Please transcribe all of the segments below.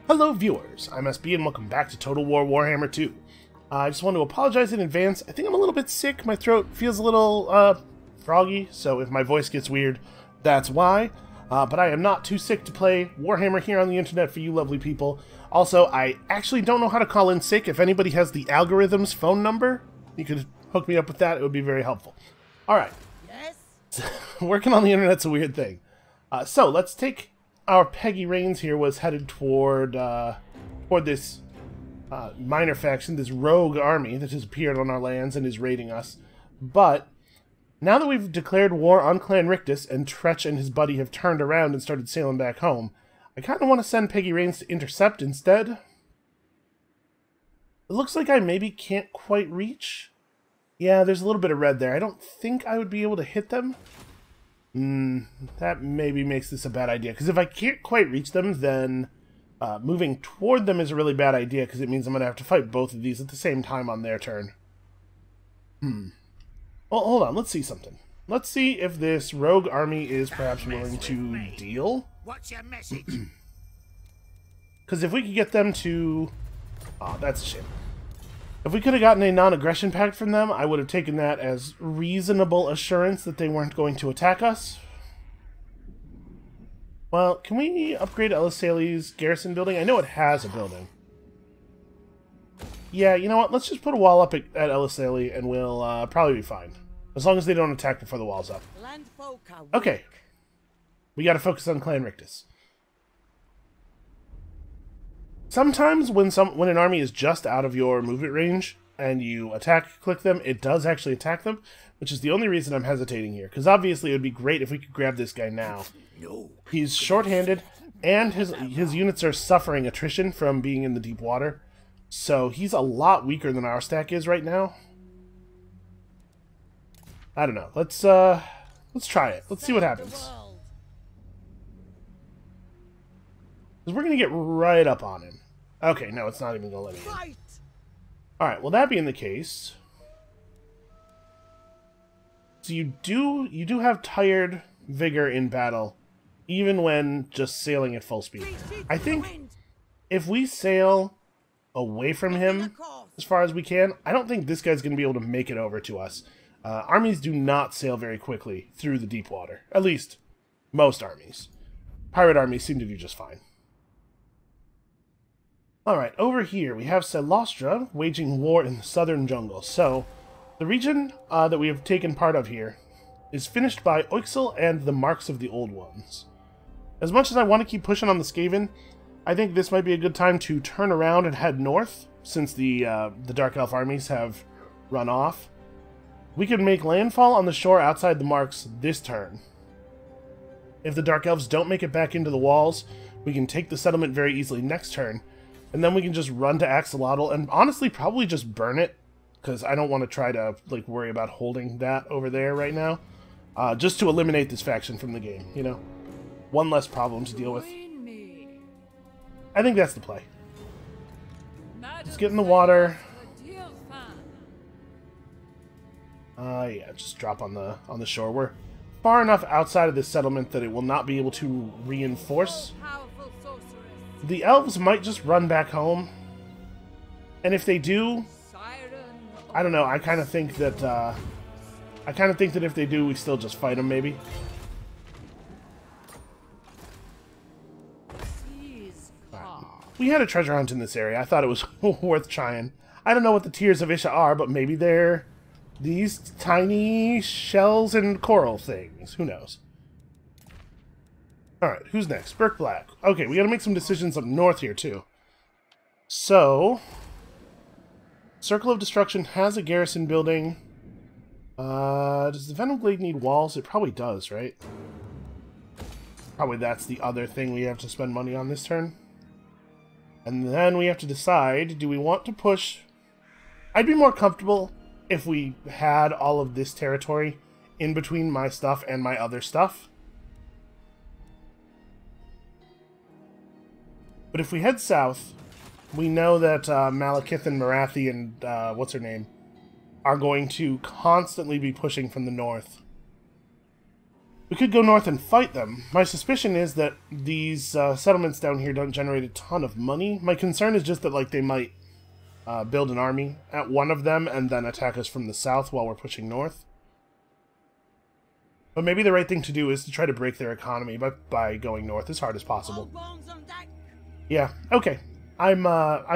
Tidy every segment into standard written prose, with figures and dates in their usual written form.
Hello viewers, I'm SB and welcome back to Total War Warhammer 2. I just want to apologize in advance. I think I'm a little bit sick. My throat feels a little froggy, so if my voice gets weird, that's why. But I am not too sick to play Warhammer here on the internet for you lovely people. Also, I actually don't know how to call in sick. If anybody has the algorithm's phone number, you could hook me up with that. It would be very helpful. Alright. Yes. Working on the internet's a weird thing. So let's take our Peggy Rains here was headed toward this minor faction, this rogue army that has appeared on our lands and is raiding us. But now that we've declared war on Clan Rictus and Tretch and his buddy have turned around and started sailing back home, I kind of want to send Peggy Rains to intercept instead. It looks like I maybe can't quite reach. Yeah, there's a little bit of red there. I don't think I would be able to hit them. That maybe makes this a bad idea, because if I can't quite reach them, then moving toward them is a really bad idea, because it means I'm going to have to fight both of these at the same time on their turn. Well, hold on, let's see something. Let's see if this rogue army is perhaps willing to deal. What's your message? Because if we could get them to... Oh, that's a shame. If we could have gotten a non-aggression pact from them, I would have taken that as reasonable assurance that they weren't going to attack us. Well, can we upgrade Elisale's garrison building? I know it has a building. Yeah, you know what? Let's just put a wall up at Elisale and we'll probably be fine. As long as they don't attack before the wall's up. Okay. We gotta focus on Clan Rictus. Sometimes when an army is just out of your movement range and you click them, it does actually attack them, which is the only reason I'm hesitating here. Because obviously it would be great if we could grab this guy now. He's short-handed, and his units are suffering attrition from being in the deep water. So he's a lot weaker than our stack is right now. I don't know. Let's try it. Let's see what happens. Because we're going to get right up on him. Okay, no, it's not even going to let me in. Alright, well that being the case... So you do have tired vigor in battle, even when just sailing at full speed. I think if we sail away from him as far as we can, I don't think this guy's going to be able to make it over to us. Armies do not sail very quickly through the deep water. At least, most armies. Pirate armies seem to do just fine. Alright, over here we have Celostra waging war in the southern jungle. So, the region that we have taken part of here is finished by Oixel and the Marks of the Old Ones. As much as I want to keep pushing on the Skaven, I think this might be a good time to turn around and head north, since the Dark Elf armies have run off. We can make landfall on the shore outside the Marks this turn. If the Dark Elves don't make it back into the walls, we can take the settlement very easily next turn. And then we can just run to Axolotl and honestly probably just burn it, because I don't want to try to like worry about holding that over there right now. Just to eliminate this faction from the game, you know? One less problem to deal with. I think that's the play. Just get in the water. Yeah, just drop on the shore. We're far enough outside of this settlement that it will not be able to reinforce. The elves might just run back home, and if they do, I don't know. I kind of think that if they do, we still just fight them. Maybe. Right. We had a treasure hunt in this area. I thought it was worth trying. I don't know what the Tears of Isha are, but maybe they're these tiny shells and coral things. Who knows? Alright, who's next? Burke Black. Okay, we gotta make some decisions up north here, too. So... Circle of Destruction has a garrison building. Does the Venom Glade need walls? It probably does, right? Probably that's the other thing we have to spend money on this turn. And then we have to decide, do we want to push... I'd be more comfortable if we had all of this territory in between my stuff and my other stuff. But if we head south, we know that Malekith and Marathi and what's her name are going to constantly be pushing from the north. We could go north and fight them. My suspicion is that these settlements down here don't generate a ton of money. My concern is just that like they might build an army at one of them and then attack us from the south while we're pushing north. But maybe the right thing to do is to try to break their economy by going north as hard as possible. Yeah, okay. I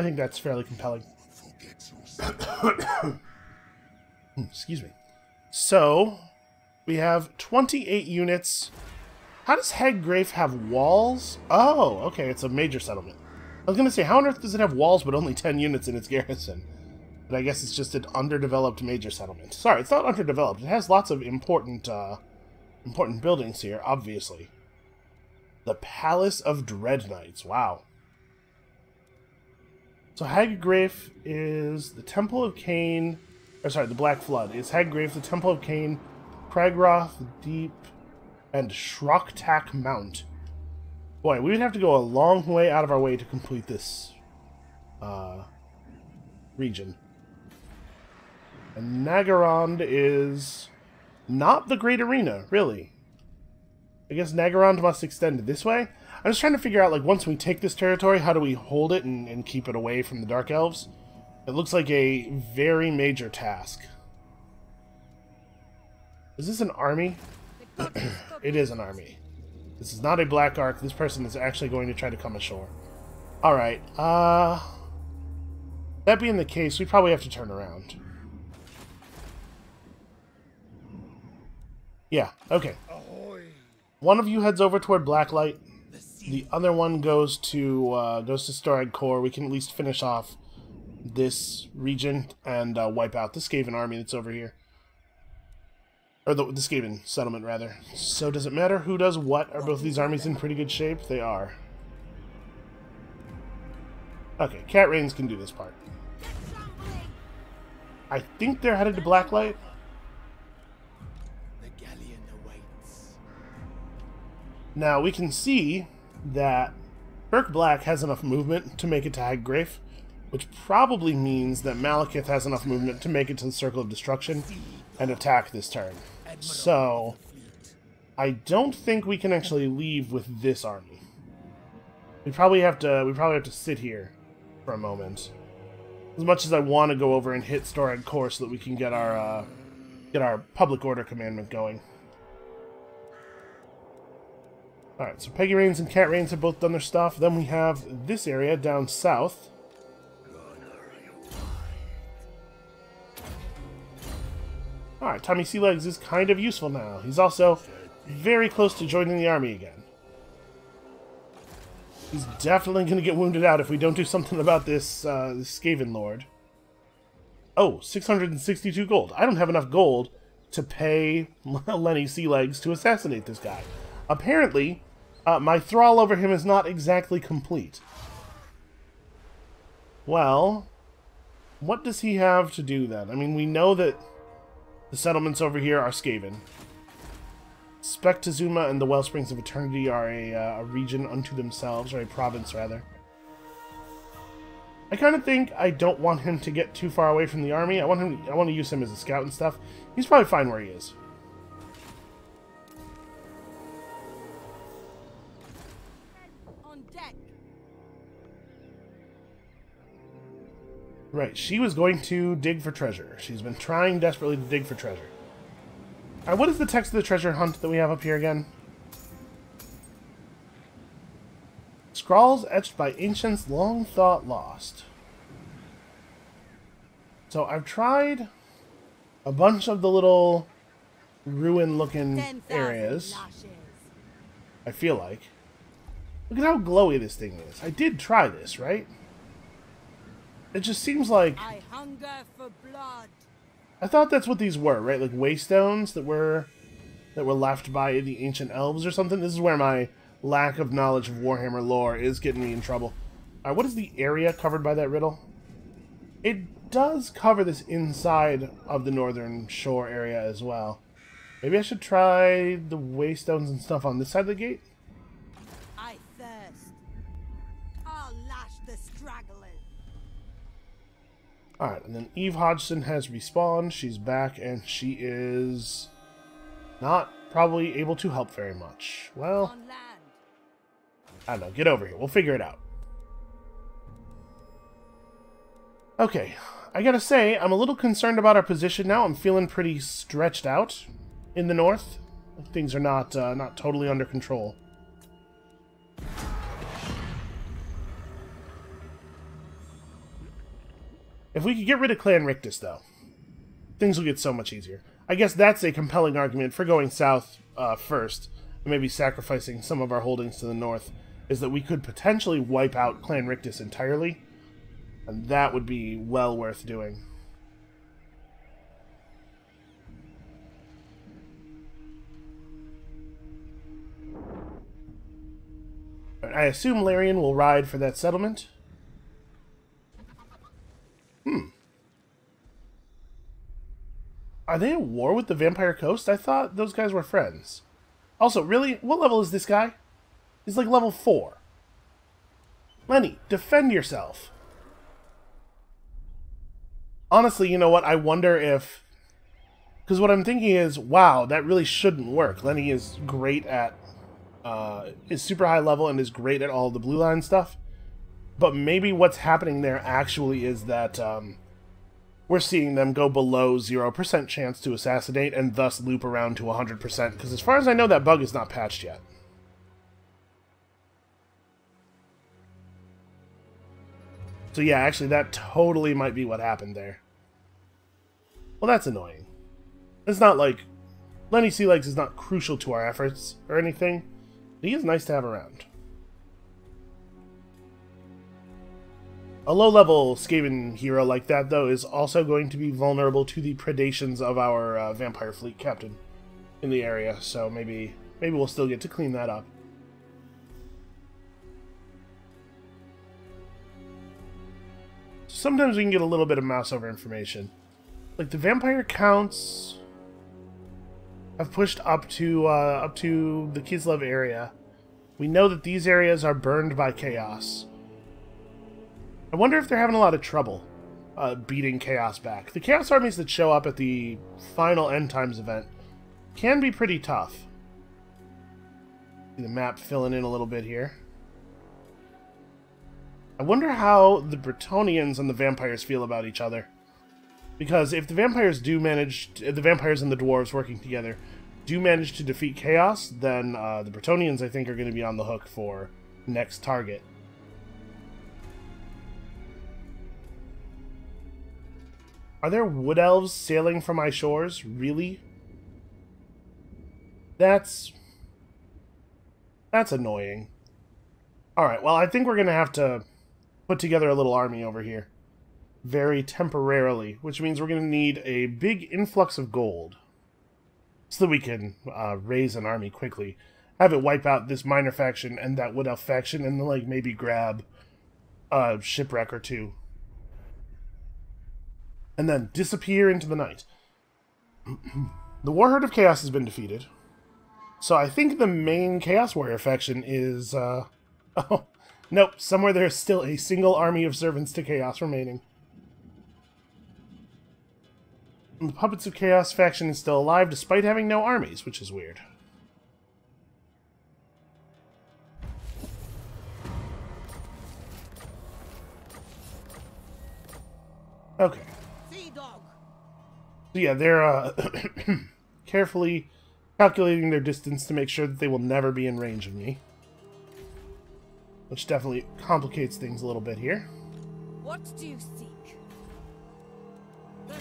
think that's fairly compelling. Excuse me. So, we have 28 units. How does Haggrafe have walls? Oh, okay, it's a major settlement. I was going to say, how on earth does it have walls but only 10 units in its garrison? But I guess it's just an underdeveloped major settlement. Sorry, it's not underdeveloped. It has lots of important buildings here, obviously. The Palace of Dread Knights. Wow. So Haggrafe is the Temple of Cain, or sorry, the Black Flood is Haggrafe, the Temple of Cain, Cragroth, Deep, and Shroktak Mount. Boy, we would have to go a long way out of our way to complete this region. And Nagarond is not the Great Arena, really. I guess Nagarond must extend this way. I'm just trying to figure out, like, once we take this territory, how do we hold it and keep it away from the Dark Elves? It looks like a very major task. Is this an army? It is an army. This is not a Black Ark. This person is actually going to try to come ashore. Alright, that being the case, we probably have to turn around. Yeah, okay. One of you heads over toward Blacklight. The other one goes to Storag Core. We can at least finish off this region and wipe out the Skaven army that's over here. Or the Skaven settlement, rather. So does it matter who does what? Are both these armies in pretty good shape? They are. Okay, Cat Rains can do this part. I think they're headed to Blacklight. Now, we can see that Burke Black has enough movement to make it to Haggrafe, which probably means that Malekith has enough movement to make it to the Circle of Destruction and attack this turn. So, I don't think we can actually leave with this army. We probably have to sit here for a moment. As much as I want to go over and hit Storag Core so that we can get our Public Order commandment going. Alright, so Peggy Rains and Cat Rains have both done their stuff. Then we have this area down south. Alright, Tommy Sealegs is kind of useful now. He's also very close to joining the army again. He's definitely going to get wounded out if we don't do something about this Skaven Lord. Oh, 662 gold. I don't have enough gold to pay Lenny Sealegs to assassinate this guy. Apparently, my thrall over him is not exactly complete. Well, what does he have to do then? I mean, we know that the settlements over here are Skaven. Spectazuma and the Wellsprings of Eternity are a region unto themselves, or a province, rather. I kind of think I don't want him to get too far away from the army. I want to use him as a scout and stuff. He's probably fine where he is. Right, she was going to dig for treasure. She's been trying desperately to dig for treasure. Alright, what is the text of the treasure hunt that we have up here again? Scrawls etched by ancients long thought lost. So I've tried a bunch of the little ruin-looking areas. I feel like. Look at how glowy this thing is. I did try this, right? It just seems like... I hunger for blood. I thought that's what these were, right? Like waystones that were left by the ancient elves or something. This is where my lack of knowledge of Warhammer lore is getting me in trouble. Alright, what is the area covered by that riddle? It does cover this inside of the northern shore area as well. Maybe I should try the waystones and stuff on this side of the gate? I thirst. I'll lash the stragglers. Alright, and then Eve Hodgson has respawned. She's back, and she is not probably able to help very much. Well, On land. I don't know. Get over here. We'll figure it out. Okay. I gotta say, I'm a little concerned about our position now. I'm feeling pretty stretched out in the north. Things are not totally under control. If we could get rid of Clan Rictus, though, things will get so much easier. I guess that's a compelling argument for going south first, and maybe sacrificing some of our holdings to the north, is that we could potentially wipe out Clan Rictus entirely, and that would be well worth doing. I assume Larian will ride for that settlement. Are they at war with the Vampire Coast? I thought those guys were friends. Also, really? What level is this guy? He's like level 4. Lenny, defend yourself. Honestly, you know what? I wonder if... Because what I'm thinking is, wow, that really shouldn't work. Lenny is great at... is super high level and is great at all the blue line stuff. But maybe what's happening there actually is that... we're seeing them go below 0% chance to assassinate and thus loop around to 100%, because as far as I know, that bug is not patched yet. So yeah, actually, that totally might be what happened there. Well, that's annoying. It's not like... Lenny Sealegs is not crucial to our efforts or anything, but he is nice to have around. A low-level Skaven hero like that, though, is also going to be vulnerable to the predations of our vampire fleet captain in the area, so maybe we'll still get to clean that up. Sometimes we can get a little bit of mouse over information. Like, the vampire counts have pushed up to the Kislev area. We know that these areas are burned by chaos. I wonder if they're having a lot of trouble beating Chaos back. The Chaos armies that show up at the final End Times event can be pretty tough. See the map filling in a little bit here. I wonder how the Bretonnians and the vampires feel about each other. Because if the vampires do manage... the vampires and the dwarves working together do manage to defeat Chaos, then the Bretonnians, I think, are going to be on the hook for next target. Are there wood elves sailing from my shores? Really? That's annoying. Alright, well, I think we're going to have to put together a little army over here. Very temporarily, which means we're going to need a big influx of gold. So that we can raise an army quickly. Have it wipe out this minor faction and that wood elf faction, and then, like, maybe grab a shipwreck or two. And then disappear into the night. The Warherd of Chaos has been defeated. So I think the main Chaos Warrior faction is, oh, nope, somewhere there's still a single army of servants to Chaos remaining. And the Puppets of Chaos faction is still alive despite having no armies, which is weird. Okay. So yeah, they're carefully calculating their distance to make sure that they will never be in range of me. Which definitely complicates things a little bit here. What do you seek? The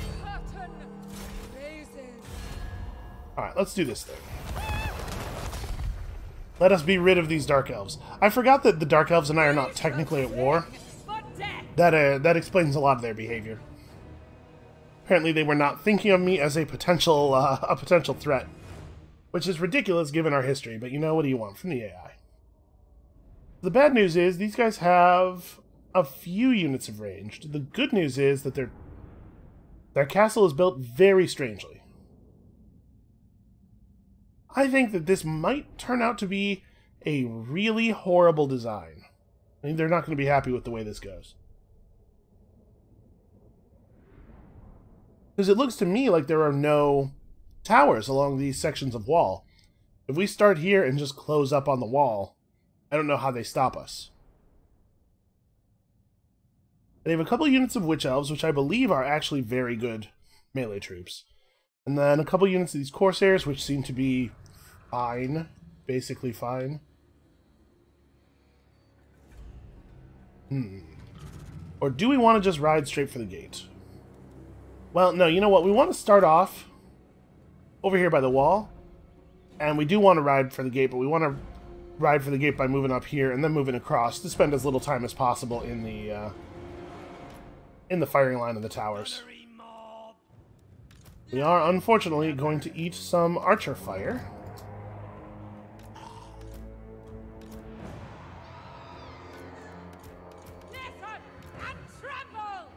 curtain raises. Alright, let's do this thing. Let us be rid of these Dark Elves. I forgot that the Dark Elves and I are not technically at war. That explains a lot of their behavior. Apparently they were not thinking of me as a potential threat. Which is ridiculous given our history, but you know, what do you want from the AI? The bad news is these guys have a few units of range. The good news is that their castle is built very strangely. I think that this might turn out to be a really horrible design. I think they're not going to be happy with the way this goes. Because it looks to me like there are no towers along these sections of wall. If we start here and just close up on the wall, I don't know how they stop us. They have a couple units of Witch Elves, which I believe are actually very good melee troops. And then a couple units of these Corsairs, which seem to be fine. Basically fine. Or do we want to just ride straight for the gate? Well, no, you know what? We want to start off over here by the wall. And we do want to ride for the gate, but we want to ride for the gate by moving up here and then moving across to spend as little time as possible in the firing line of the towers. We are, unfortunately, going to eat some archer fire. Listen and tremble!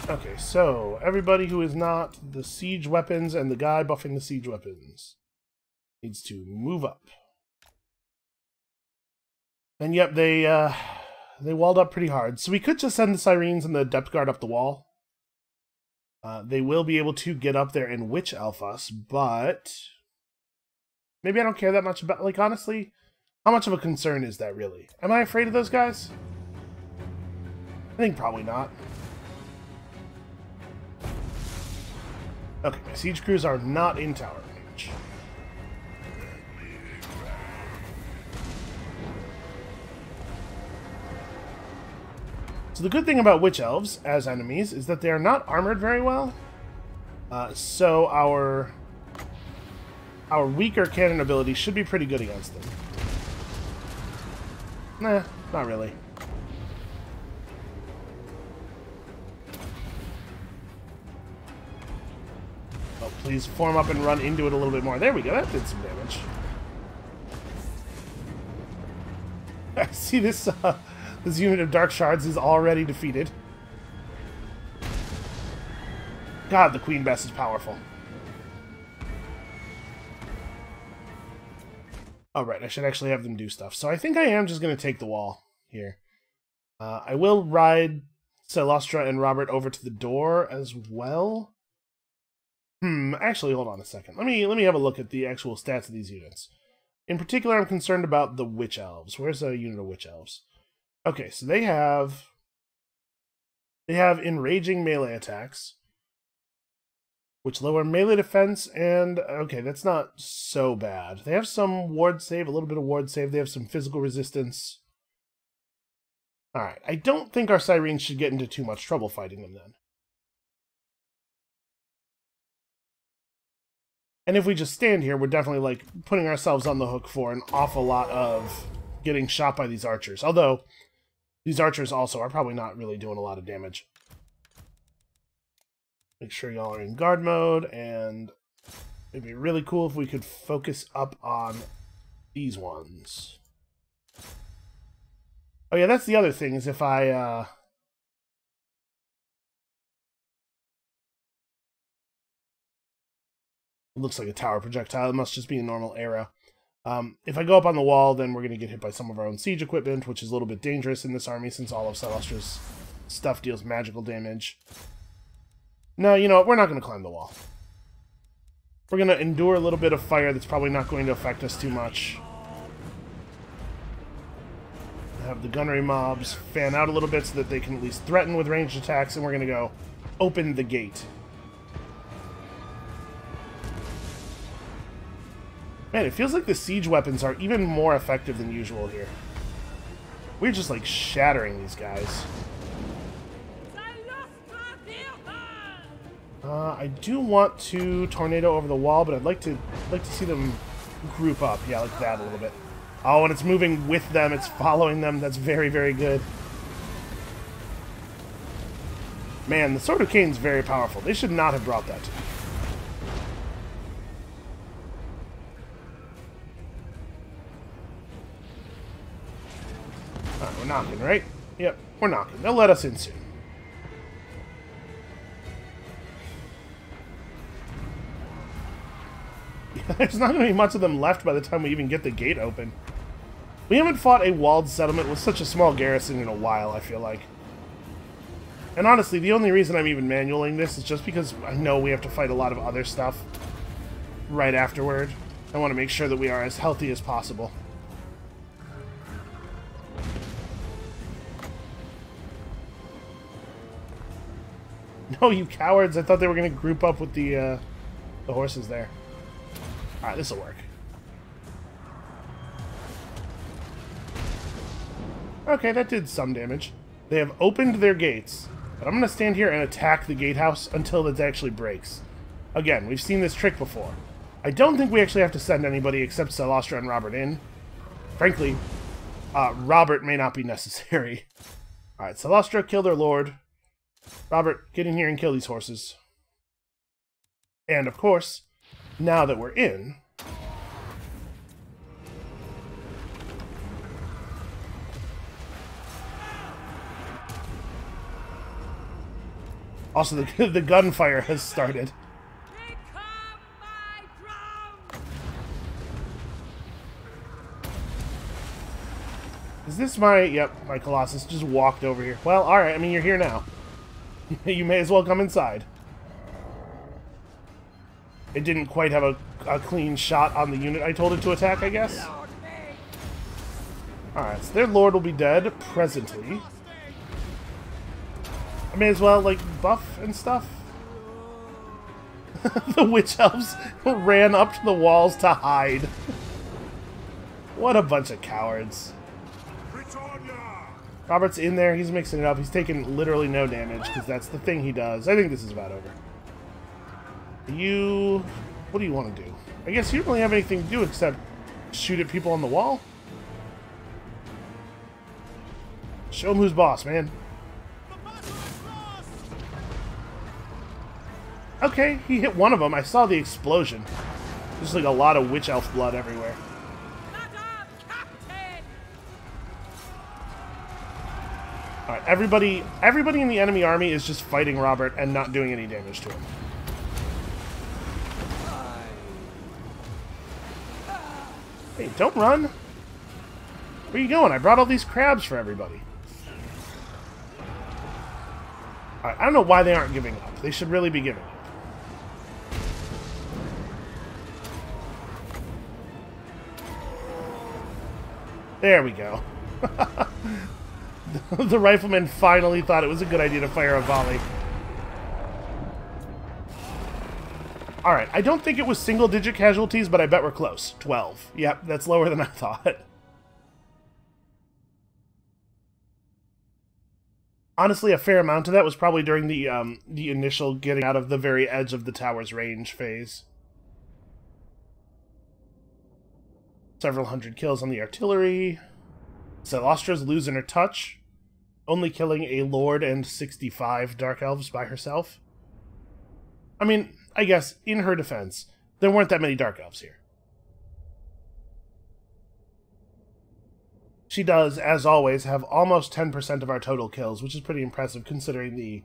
Okay, so everybody who is not the siege weapons and the guy buffing the siege weapons needs to move up. And yep, they walled up pretty hard. So we could just send the Sirens and the Depth Guard up the wall. They will be able to get up there and Witch Elf us, but maybe I don't care that much about, like, honestly, how much of a concern is that really? Am I afraid of those guys? I think probably not. Okay, my siege crews are not in tower range. So the good thing about Witch Elves as enemies is that they are not armored very well. So our weaker cannon ability should be pretty good against them. Nah, not really. Oh, please form up and run into it a little bit more. There we go, that did some damage. I see this, this unit of Dark Shards is already defeated. God, the Queen Bess is powerful. Alright, I should actually have them do stuff. So I think I am just going to take the wall here. I will ride Celostra and Robert over to the door as well. Actually, hold on a second. Let me have a look at the actual stats of these units. In particular, I'm concerned about the Witch Elves. Where's a unit of Witch Elves? Okay, so they have enraging melee attacks, which lower melee defense, and okay, that's not so bad. They have some ward save, a little bit of ward save. They have some physical resistance. Alright, I don't think our Sirens should get into too much trouble fighting them then. And if we just stand here, we're definitely, like, putting ourselves on the hook for an awful lot of getting shot by these archers. Although, these archers also are probably not really doing a lot of damage. Make sure y'all are in guard mode, and it'd be really cool if we could focus up on these ones. Oh yeah, that's the other thing, is if I, it looks like a tower projectile. It must just be a normal arrow. If I go up on the wall, then we're going to get hit by some of our own siege equipment, which is a little bit dangerous in this army since all of Celostra's stuff deals magical damage. No, you know what? We're not going to climb the wall. We're going to endure a little bit of fire that's probably not going to affect us too much. Have the gunnery mobs fan out a little bit so that they can at least threaten with ranged attacks, and we're going to go open the gate. Man, it feels like the siege weapons are even more effective than usual here. We're just, like, shattering these guys. I do want to tornado over the wall, but I'd like to see them group up. Yeah, like that a little bit. Oh, and it's moving with them. It's following them. That's very, very good. Man, the Sword of Cain's very powerful. They should not have brought that to me. Alright, we're knocking, right? Yep, we're knocking. They'll let us in soon. There's not going to be much of them left by the time we even get the gate open. We haven't fought a walled settlement with such a small garrison in a while, I feel like. And honestly, the only reason I'm even manualing this is just because I know we have to fight a lot of other stuff right afterward. I want to make sure that we are as healthy as possible. No, you cowards! I thought they were going to group up with the horses there. Alright, this'll work. Okay, that did some damage. They have opened their gates. But I'm going to stand here and attack the gatehouse until it actually breaks. Again, we've seen this trick before. I don't think we actually have to send anybody except Celostra and Robert in. Frankly, Robert may not be necessary. Alright, Celostra, kill their lord. Robert, get in here and kill these horses. And, of course, now that we're in... Also, the gunfire has started. Is this my... Yep, my Colossus just walked over here. Well, alright, I mean, you're here now. You may as well come inside. It didn't quite have a clean shot on the unit I told it to attack, I guess. Alright, so their lord will be dead presently. I may as well, like, buff and stuff. The witch elves ran up to the walls to hide. What a bunch of cowards. Robert's in there, he's mixing it up. He's taking literally no damage, because that's the thing he does. I think this is about over. You... What do you want to do? I guess you don't really have anything to do except shoot at people on the wall. Show him who's boss, man. Okay, he hit one of them. I saw the explosion. There's like a lot of witch elf blood everywhere. Alright, everybody in the enemy army is just fighting Robert and not doing any damage to him. Hey, don't run! Where are you going? I brought all these crabs for everybody. Alright, I don't know why they aren't giving up. They should really be giving up. There we go. The rifleman finally thought it was a good idea to fire a volley. Alright, I don't think it was single-digit casualties, but I bet we're close. 12. Yep, that's lower than I thought. Honestly, a fair amount of that was probably during the initial getting out of the very edge of the tower's range phase. Several hundred kills on the artillery. Celostra's losing her touch, only killing a lord and 65 dark elves by herself. I mean, I guess, in her defense, there weren't that many dark elves here. She does, as always, have almost 10% of our total kills, which is pretty impressive considering the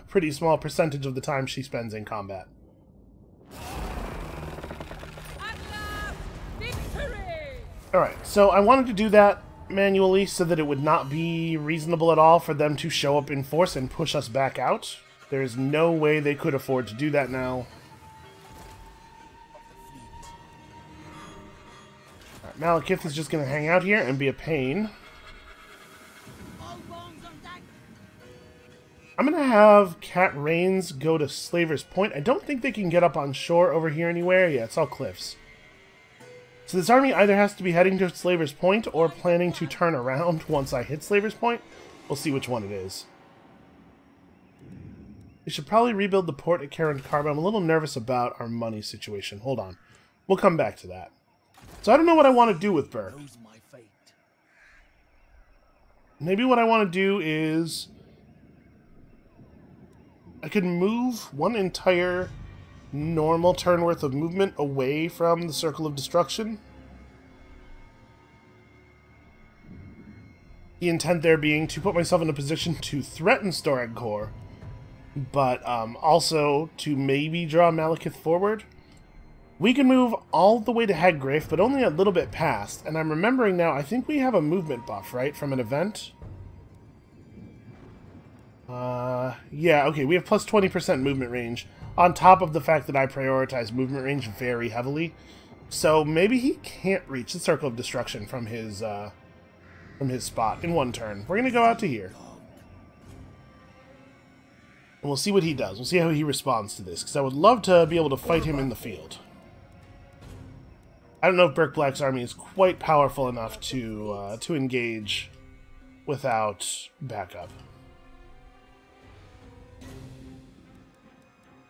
pretty small percentage of the time she spends in combat. Alright, so I wanted to do that manually so that it would not be reasonable at all for them to show up in force and push us back out. There is no way they could afford to do that now. Right, Malekith is just going to hang out here and be a pain. I'm going to have Cat Rains go to Slaver's Point. I don't think they can get up on shore over here anywhere. Yeah, it's all cliffs. So this army either has to be heading to Slaver's Point or planning to turn around once I hit Slaver's Point. We'll see which one it is. We should probably rebuild the port at Karen Carb. I'm a little nervous about our money situation. Hold on. We'll come back to that. So I don't know what I want to do with Burr. Maybe what I want to do is... I could move one entire normal turn worth of movement away from the Circle of Destruction. The intent there being to put myself in a position to threaten Storagor, but also to maybe draw Malekith forward. We can move all the way to Haggrafe, but only a little bit past, and I'm remembering now, I think we have a movement buff, right, from an event? Yeah, okay, we have plus 20% movement range, on top of the fact that I prioritize movement range very heavily. So maybe he can't reach the Circle of Destruction from his spot in one turn. We're gonna go out to here. And we'll see what he does. We'll see how he responds to this, because I would love to be able to fight him in the field. I don't know if Burke Black's army is quite powerful enough to engage without backup.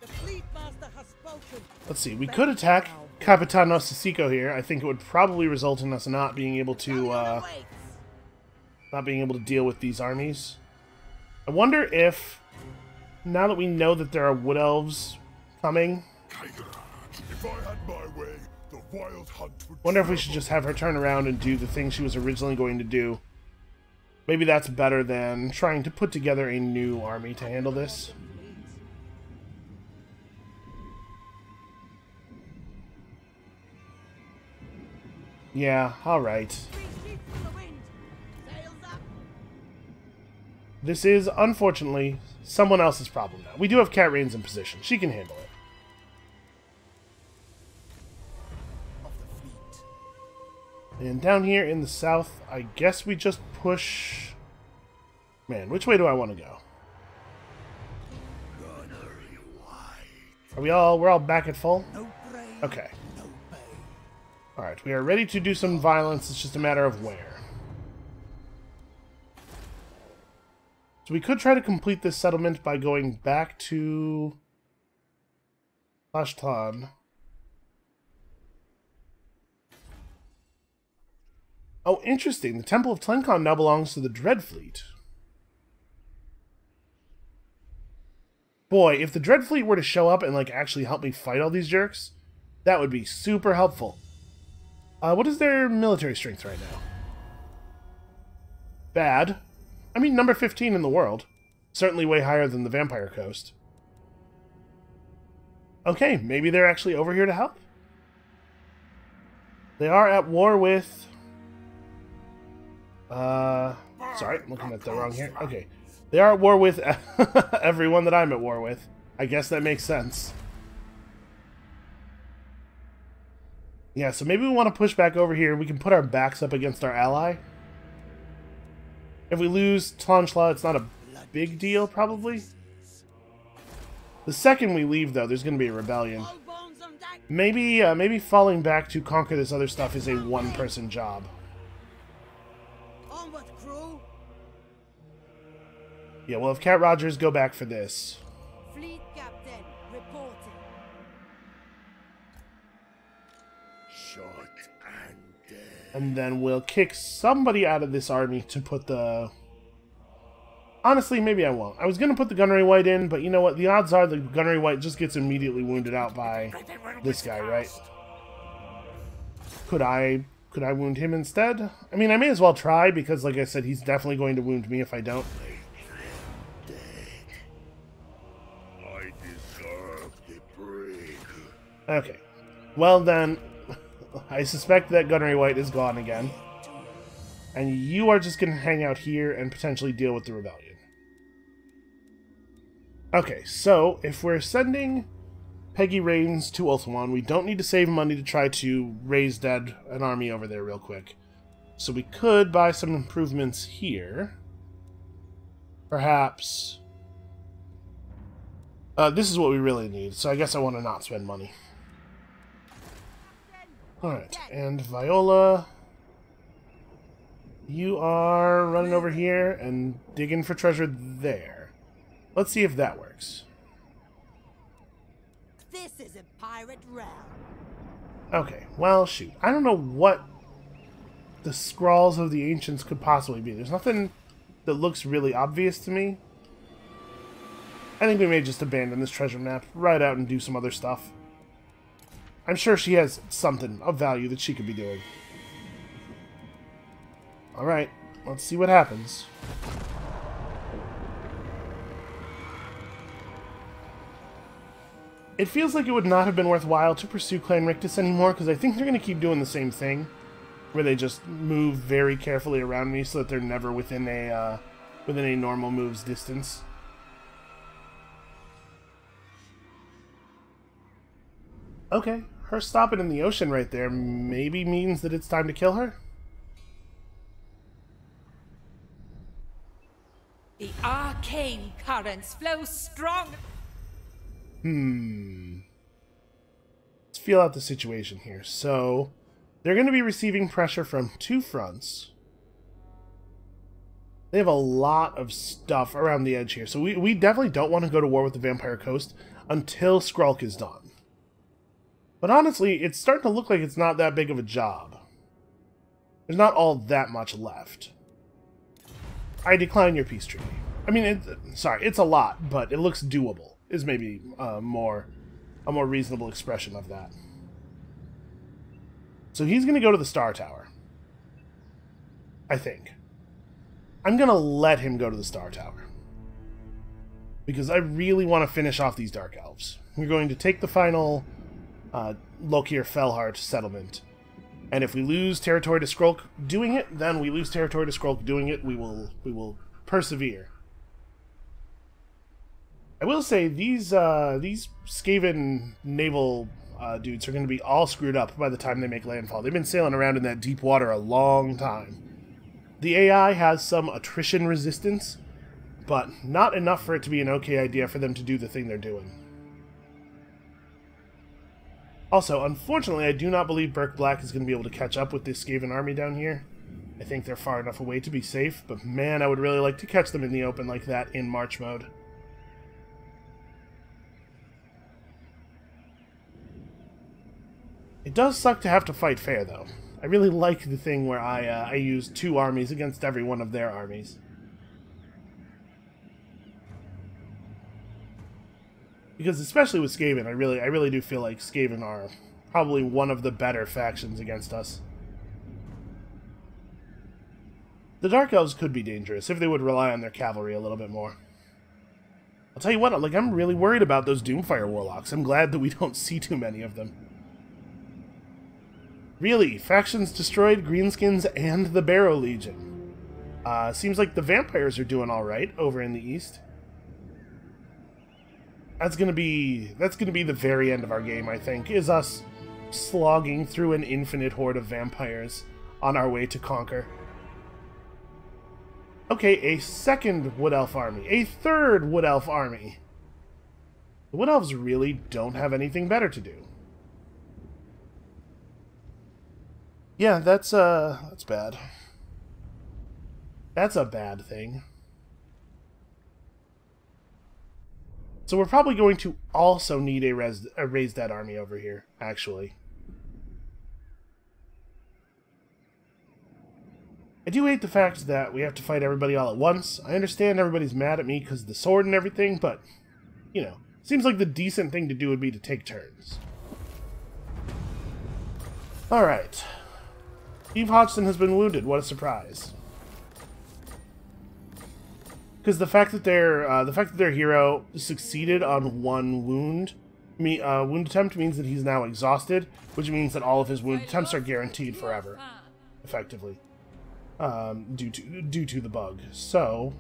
The fleet master has spoken. Let's see. We could attack Capitano Sisico here. I think it would probably result in us not being able to deal with these armies. I wonder if, now that we know that there are wood elves coming, If I had my way, the wild hunt would wonder if we should just have her turn around and do the thing she was originally going to do. Maybe that's better than trying to put together a new army to handle this. Yeah, alright. This is, unfortunately, someone else's problem now. We do have Cat Rains in position. She can handle it. And down here in the south, I guess we just push... Man, which way do I want to go? Are we all... We're all back at full? Okay. Alright, we are ready to do some violence. It's just a matter of where. So we could try to complete this settlement by going back to... Ashtan. Oh, interesting. The Temple of Tlenkon now belongs to the Dreadfleet. Boy, if the Dreadfleet were to show up and, like, actually help me fight all these jerks, that would be super helpful. What is their military strength right now? Bad. I mean, number 15 in the world. Certainly way higher than the Vampire Coast. Okay, maybe they're actually over here to help. They are at war with... sorry, I'm looking at the wrong here. Okay. They are at war with everyone that I'm at war with. I guess that makes sense. Yeah, so maybe we want to push back over here. We can put our backs up against our ally. If we lose Tlanchla, it's not a big deal, probably. The second we leave, though, there's going to be a rebellion. Maybe falling back to conquer this other stuff is a one-person job. Yeah, we'll have Cat Rogers go back for this. Fleet captain reporting. shot and dead. And then we'll kick somebody out of this army to put the... Honestly, maybe I won't. I was going to put the Gunnery White in, but you know what? The odds are the Gunnery White just gets immediately wounded out by this guy, right? Could I wound him instead? I mean, I may as well try, because like I said, he's definitely going to wound me if I don't. I deserve the brig. Okay. Well then, I suspect that Gunnery White is gone again. And you are just going to hang out here and potentially deal with the rebellion. Okay, so if we're sending Peggy Rains to Ulthuan, we don't need to save money to try to raise dead an army over there real quick. So we could buy some improvements here. Perhaps. This is what we really need, so I guess I want to not spend money. Alright, and Viola... You are running over here and digging for treasure there. Let's see if that works. This is a pirate realm. Okay, well, shoot. I don't know what the scrawls of the ancients could possibly be. There's nothing that looks really obvious to me. I think we may just abandon this treasure map, ride out and do some other stuff. I'm sure she has something of value that she could be doing. Alright, let's see what happens. It feels like it would not have been worthwhile to pursue Clan Rictus anymore, because I think they're going to keep doing the same thing, where they just move very carefully around me so that they're never within a normal move's distance. Okay, her stopping in the ocean right there maybe means that it's time to kill her? The arcane currents flow strong. Let's feel out the situation here. So, they're going to be receiving pressure from two fronts. They have a lot of stuff around the edge here. So we definitely don't want to go to war with the Vampire Coast until Skrulk is done. But honestly, it's starting to look like it's not that big of a job. There's not all that much left. I decline your peace treaty. I mean, sorry, it's a lot, but it looks doable, is maybe a more reasonable expression of that. So he's going to go to the Star Tower. I think. I'm going to let him go to the Star Tower. Because I really want to finish off these Dark Elves. We're going to take the final Lokir Felheart settlement. And if we lose territory to Skrulk doing it, then we lose territory to Skrulk doing it. We will persevere. I will say these Skaven naval dudes are going to be all screwed up by the time they make landfall. They've been sailing around in that deep water a long time. The AI has some attrition resistance, but not enough for it to be an okay idea for them to do the thing they're doing. Also, unfortunately, I do not believe Burke Black is going to be able to catch up with this Skaven army down here. I think they're far enough away to be safe, but man, I would really like to catch them in the open like that in March mode. It does suck to have to fight fair, though. I really like the thing where I use two armies against every one of their armies. Because especially with Skaven, I really do feel like Skaven are probably one of the better factions against us. The Dark Elves could be dangerous if they would rely on their cavalry a little bit more. I'll tell you what, like, I'm really worried about those Doomfire Warlocks. I'm glad that we don't see too many of them. Really, factions destroyed, Greenskins, and the Barrow Legion. Seems like the vampires are doing alright over in the east. That's gonna be the very end of our game, I think, is us slogging through an infinite horde of vampires on our way to conquer. Okay, a second Wood Elf army. A third Wood Elf army. The Wood Elves really don't have anything better to do. Yeah, that's bad. That's a bad thing. So we're probably going to also need a Raised Dead army over here, actually. I do hate the fact that we have to fight everybody all at once. I understand everybody's mad at me because of the sword and everything, but, you know, seems like the decent thing to do would be to take turns. Alright. Steve Hodgson has been wounded. What a surprise. Because the fact that their hero succeeded on one wound attempt means that he's now exhausted, which means that all of his wound attempts are guaranteed forever, effectively, due to the bug. So,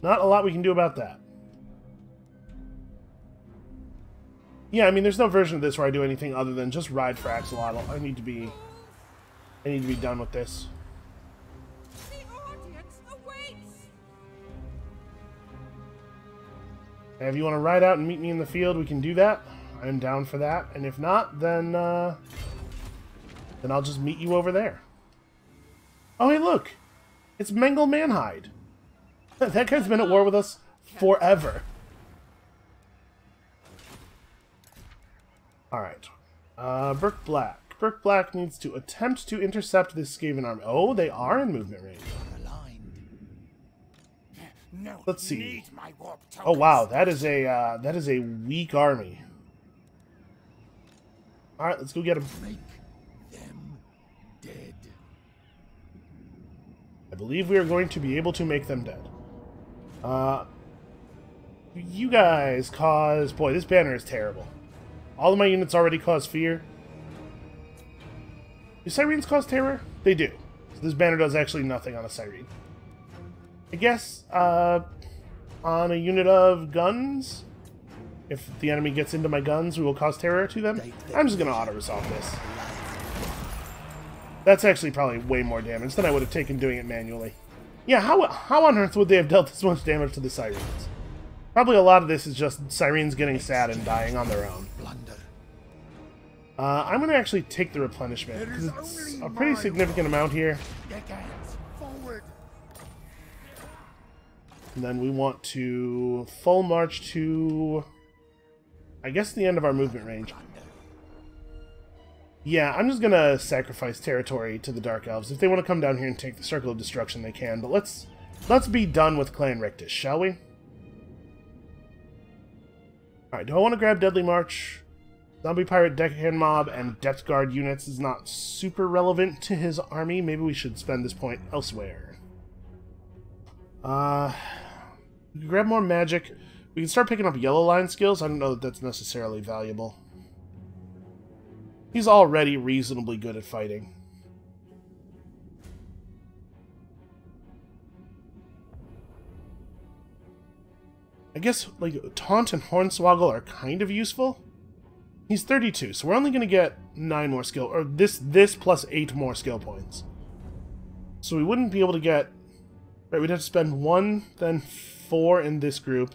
not a lot we can do about that. Yeah, I mean, there's no version of this where I do anything other than just ride for Axolotl. I need to be done with this. The audience awaits. And if you want to ride out and meet me in the field, we can do that. I'm down for that. And if not, then I'll just meet you over there. Oh, hey, look! It's Mengel Manhide. That guy's been at war with us forever. Alright. Burke Black. Burke Black needs to attempt to intercept this Skaven army. Oh, they are in movement range. Let's see. Oh wow, that is a weak army. Alright, let's go get them. Make them dead. I believe we are going to be able to make them dead. You guys cause... Boy, this banner is terrible. All of my units already cause fear. Do sirens cause terror? They do. So this banner does actually nothing on a siren. I guess, on a unit of guns? If the enemy gets into my guns, we will cause terror to them. I'm just going to auto-resolve this. That's actually probably way more damage than I would have taken doing it manually. Yeah, how on earth would they have dealt this much damage to the Sirens? Probably a lot of this is just Sirens getting sad and dying on their own. I'm going to actually take the replenishment, because it's a pretty significant amount here. And then we want to full march to, I guess, the end of our movement range. Yeah, I'm just going to sacrifice territory to the Dark Elves. If they want to come down here and take the Circle of Destruction, they can. But let's be done with Clan Rictus, shall we? Alright, do I want to grab Deadly March? Zombie Pirate Deckhand Mob and Depth Guard units is not super relevant to his army. Maybe we should spend this point elsewhere. We can grab more magic. We can start picking up Yellow Line skills. I don't know that that's necessarily valuable. He's already reasonably good at fighting. I guess, like, Taunt and Hornswoggle are kind of useful. He's 32, so we're only going to get 9 more skill, or this plus 8 more skill points. So we wouldn't be able to get, right, we'd have to spend 1, then 4 in this group.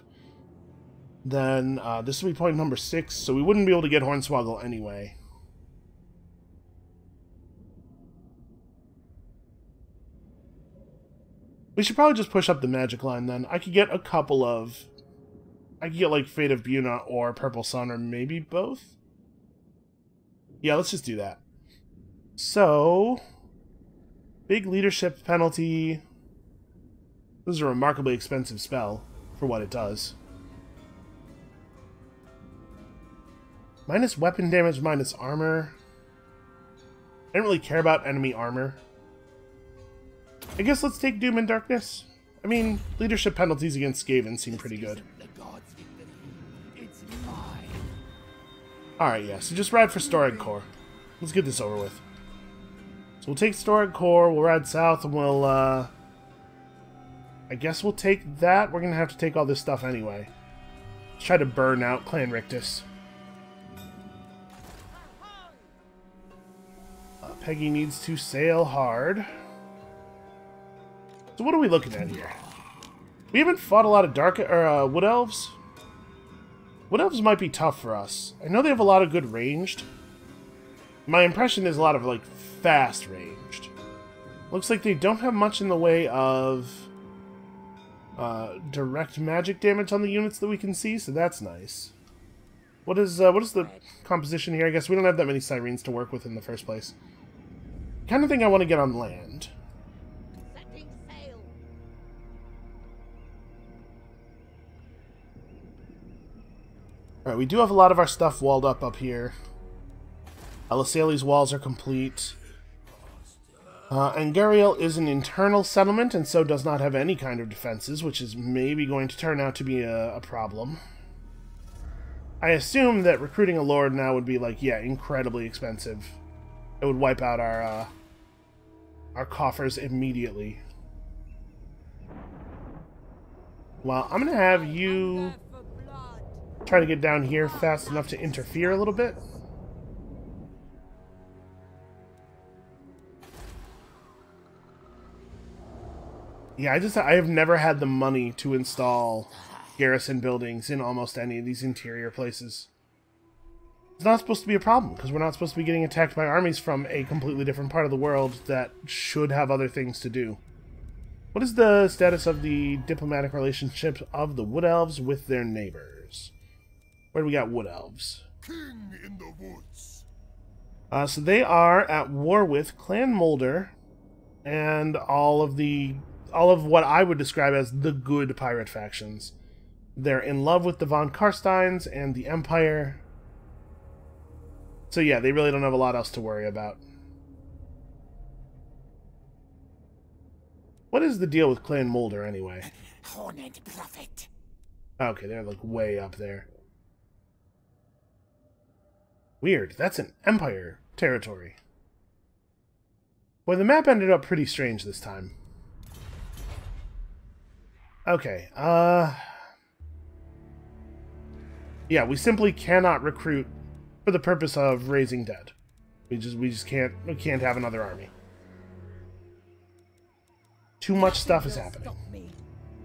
Then this would be point number 6, so we wouldn't be able to get Hornswoggle anyway. We should probably just push up the magic line then. I could get a couple of... I could get like Fate of Buna or Purple Sun, or maybe both? Yeah, let's just do that. So... big leadership penalty. This is a remarkably expensive spell for what it does. Minus weapon damage, minus armor. I don't really care about enemy armor. I guess let's take Doom and Darkness. I mean, leadership penalties against Skaven seem pretty good. Alright, yeah, so just ride for Storag Core. Let's get this over with. So we'll take Storag Core, we'll ride south, and we'll, I guess we'll take that. We're gonna have to take all this stuff anyway. Let's try to burn out Clan Rictus. Peggy needs to sail hard. So what are we looking at here? We haven't fought a lot of Wood Elves. Wood Elves might be tough for us. I know they have a lot of good ranged. My impression is a lot of, like, fast ranged. Looks like they don't have much in the way of direct magic damage on the units that we can see, so that's nice. What is the composition here? I guess we don't have that many Sirens to work with in the first place. Kind of thing I want to get on land. Alright, we do have a lot of our stuff walled up here. Alisali's walls are complete. Angariel is an internal settlement and so does not have any kind of defenses, which is maybe going to turn out to be a problem. I assume that recruiting a lord now would be, like, yeah, incredibly expensive. It would wipe out our coffers immediately. Well, I'm going to have you try to get down here fast enough to interfere a little bit. Yeah, I have never had the money to install garrison buildings in almost any of these interior places. It's not supposed to be a problem, because we're not supposed to be getting attacked by armies from a completely different part of the world that should have other things to do. What is the status of the diplomatic relationship of the Wood Elves with their neighbors? Where do we got Wood Elves? King in the woods. So they are at war with Clan Moulder and all of what I would describe as the good pirate factions. They're in love with the Von Karsteins and the Empire. So yeah, they really don't have a lot else to worry about. What is the deal with Clan Moulder anyway? Horned prophet. Okay, they're like way up there. Weird, that's an Empire territory. Boy, the map ended up pretty strange this time. Okay, Yeah, we simply cannot recruit for the purpose of raising dead. We just can't have another army. Too much stuff is happening.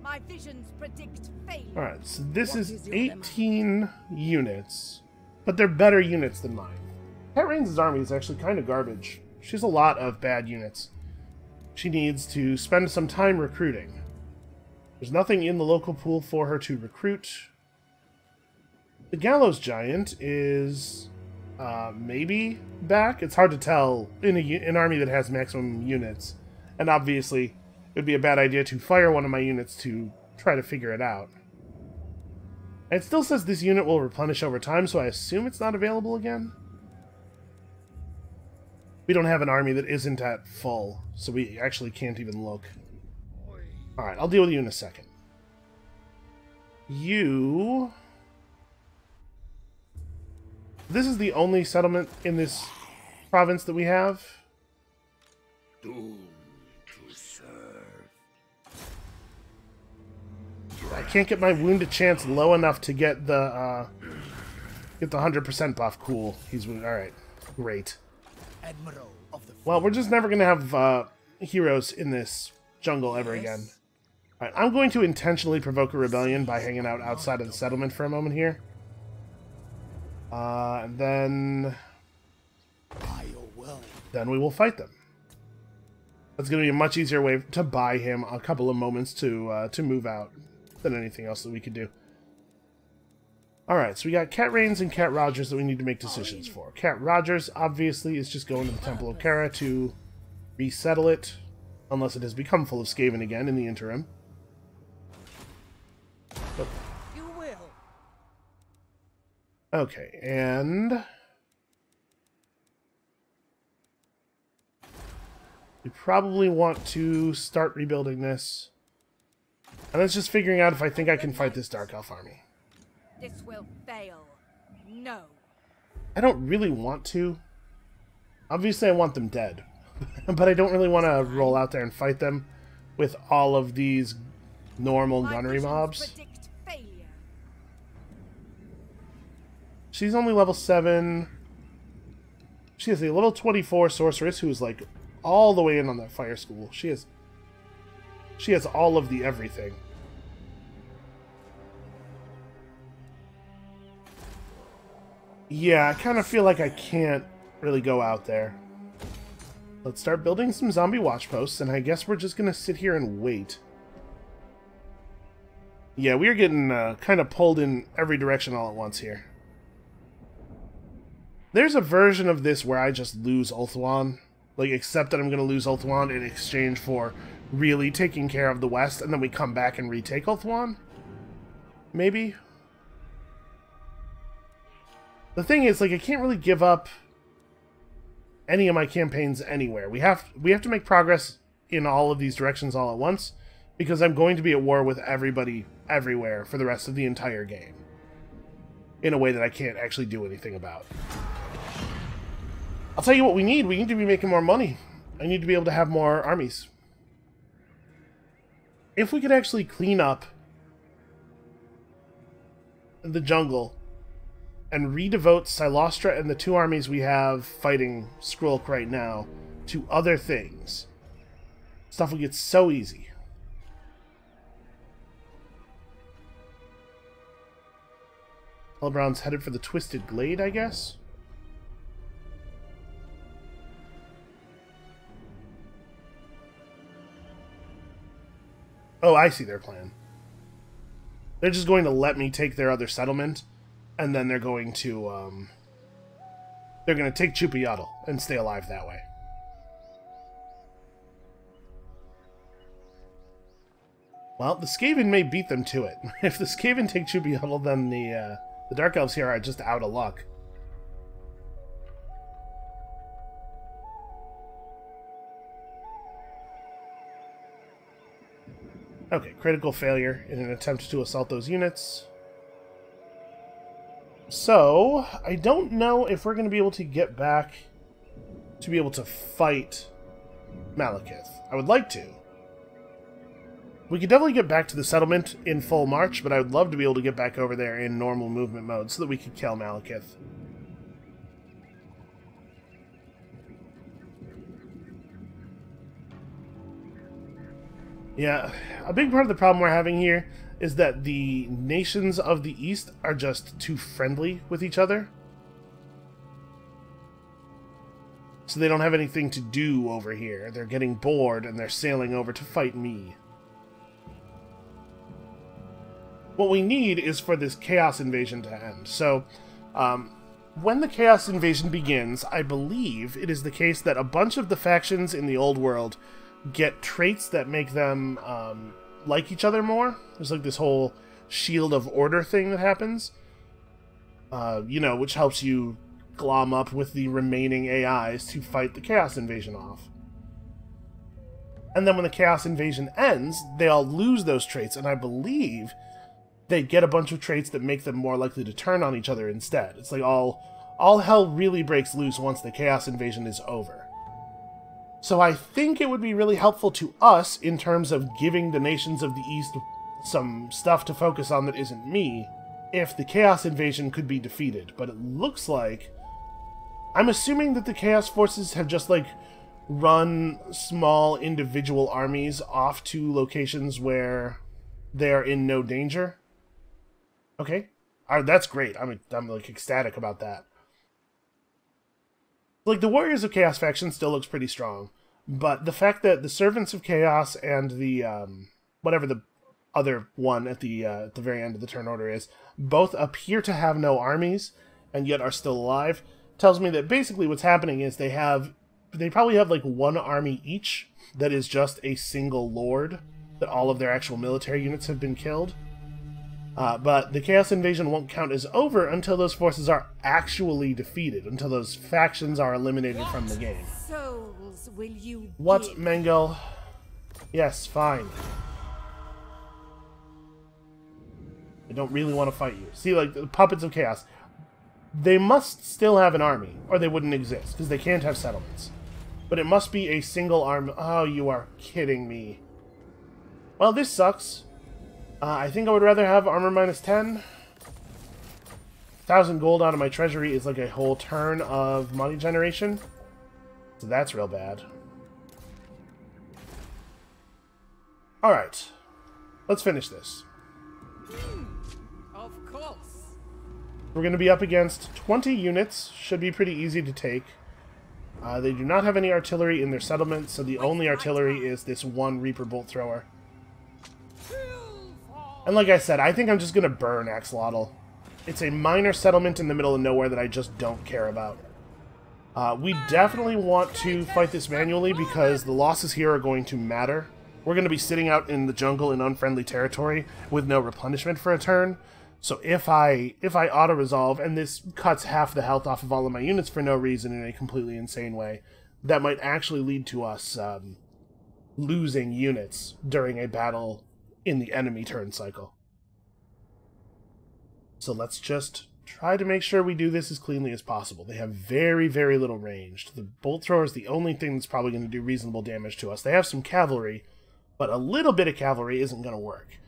My visions predict failure. Alright, so this is 18 units, but they're better units than mine. Cat Rains' army is actually kind of garbage. She has a lot of bad units. She needs to spend some time recruiting. There's nothing in the local pool for her to recruit. The Gallows Giant is maybe back. It's hard to tell in an army that has maximum units. And obviously, it would be a bad idea to fire one of my units to try to figure it out. It still says this unit will replenish over time, so I assume it's not available again. We don't have an army that isn't at full, so we actually can't even look. Alright, I'll deal with you in a second. You... This is the only settlement in this province that we have. Doomed to serve. I can't get my wounded chance low enough to get the 100% buff. Cool. He's wounded. Alright. Great. Admiral of the Well, we're just never going to have heroes in this jungle ever again. Alright, I'm going to intentionally provoke a rebellion by hanging out outside of the settlement for a moment here. And then we will fight them. That's going to be a much easier way to buy him a couple of moments to move out than anything else that we could do. Alright, so we got Cat Rains and Cat Rogers that we need to make decisions for. Cat Rogers, obviously, is just going to the Temple of Kara to resettle it, unless it has become full of Skaven again in the interim. But okay, and we probably want to start rebuilding this. And that's just figuring out if I think I can fight this Dark Elf army. This will fail. No. I don't really want to. Obviously, I want them dead. But I don't really want to roll out there and fight them with all of these normal gunnery mobs. She's only level 7. She has a level 24 sorceress who is like all the way in on that fire school. She has all of the everything. Yeah, I kind of feel like I can't really go out there. Let's start building some zombie watch posts, and I guess we're just going to sit here and wait. Yeah, we are getting kind of pulled in every direction all at once here. There's a version of this where I just lose Ulthuan. Like, accept that I'm going to lose Ulthuan in exchange for really taking care of the West, and then we come back and retake Ulthuan? Maybe? The thing is, like, I can't really give up any of my campaigns anywhere. We have to make progress in all of these directions all at once, because I'm going to be at war with everybody everywhere for the rest of the entire game. In a way that I can't actually do anything about. I'll tell you what we need. We need to be making more money. I need to be able to have more armies. If we could actually clean up the jungle and redevote Silostra and the 2 armies we have fighting Skrull right now to other things, stuff will get so easy. Hellbrown's headed for the Twisted Glade, I guess? Oh, I see their plan. They're just going to let me take their other settlement, and then they're going to take Chupayatl and stay alive that way. Well, the Skaven may beat them to it. If the Skaven take Chupayatl, then the Dark Elves here are just out of luck. Okay, critical failure in an attempt to assault those units. So, I don't know if we're going to be able to get back to be able to fight Malekith. I would like to. We could definitely get back to the settlement in full march, but I would love to be able to get back over there in normal movement mode so that we could kill Malekith. Yeah, a big part of the problem we're having here is that the nations of the East are just too friendly with each other. So they don't have anything to do over here. They're getting bored and they're sailing over to fight me. What we need is for this Chaos Invasion to end. So, when the Chaos Invasion begins, I believe it is the case that a bunch of the factions in the old world get traits that make them like each other more. There's like this whole shield of order thing that happens, you know, which helps you glom up with the remaining AIs to fight the Chaos Invasion off. And then when the Chaos Invasion ends, they all lose those traits, and I believe they get a bunch of traits that make them more likely to turn on each other instead. It's like all hell really breaks loose once the Chaos Invasion is over. So I think it would be really helpful to us in terms of giving the nations of the East some stuff to focus on that isn't me, if the Chaos Invasion could be defeated. But it looks like... I'm assuming that the Chaos Forces have just, like, run small individual armies off to locations where they are in no danger. Okay. That's great. I'm like, ecstatic about that. Like, the Warriors of Chaos faction still looks pretty strong, but the fact that the Servants of Chaos and the, whatever the other one at the very end of the turn order is, both appear to have no armies, and yet are still alive, tells me that basically what's happening is they probably have, like, one army each that is just a single lord, that all of their actual military units have been killed. But the Chaos Invasion won't count as over until those forces are actually defeated, until those factions are eliminated from the game. Souls will you What, give? Mengel? Yes, fine. I don't really want to fight you. See, like, the Puppets of Chaos, they must still have an army, or they wouldn't exist, because they can't have settlements. But it must be a single army. Oh, you are kidding me. Well, this sucks. I think I would rather have armor minus 10. 1,000 gold out of my treasury is like a whole turn of money generation. So that's real bad. Alright. Let's finish this. Of course. We're going to be up against 20 units. Should be pretty easy to take. They do not have any artillery in their settlement, so the only artillery is this one Reaper Bolt Thrower. And like I said, I think I'm just going to burn Axolotl. It's a minor settlement in the middle of nowhere that I just don't care about. We definitely want to fight this manually because the losses here are going to matter. We're going to be sitting out in the jungle in unfriendly territory with no replenishment for a turn. So if I auto-resolve, and this cuts half the health off of all of my units for no reason in a completely insane way, that might actually lead to us losing units during a battle in the enemy turn cycle. So let's just try to make sure we do this as cleanly as possible. They have very, very little range. The bolt thrower is the only thing that's probably going to do reasonable damage to us. They have some cavalry, but a little bit of cavalry isn't going to work.